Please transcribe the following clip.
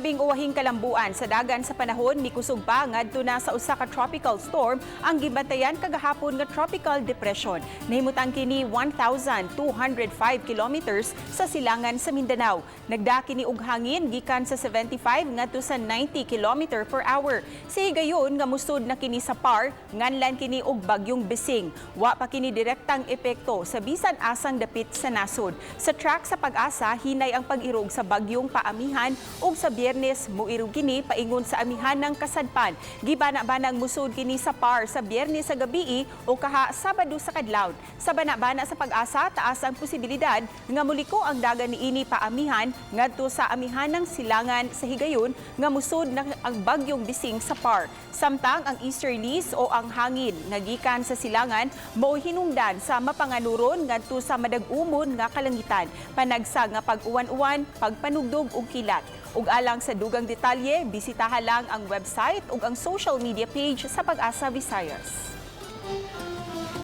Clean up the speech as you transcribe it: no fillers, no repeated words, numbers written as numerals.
Labing uwahing kalambuan sa dagan sa panahon ni kusog pa ngadto na sa usa ka tropical storm ang gibantayan kagahapon nga tropical depression. Nahimutang kini 1,205 kilometers sa silangan sa Mindanao. Nagda kini og hangin gikan sa 75 ngadto sa 90 km per hour. Sa higayon nga musud na kini sa par nganlan kini og Bagyong Bising. Wa pa kini direktang epekto sa bisan asang dapit sa nasod. Sa track sa pag-asa hinay ang pag-irog sa bagyong paamihan ug sa Biyernes muirog kini paingon sa amihan ng kasadpan. Gibana-banang musud kini sa par sa Biyernes sa gabii o kaha Sabado sa kadlawon. Sa bana-bana sa pag-asa taas ang posibilidad nga muliko ang dagan niini paamihan ngadto sa amihan ng silangan sa higayon nga musud na ang Bagyong Bising sa par. Samtang ang easterlies o ang hangin nga gikan sa silangan mao hinungdan sa mapanganuron ngadto sa madag-umon nga kalangitan. Panagsa nga pag-uwan-uwan, pagpanugdog ug kilat. Ug alang sa dugang detalye, bisitaha lang ang website ug ang social media page sa Pag-asa Visayas.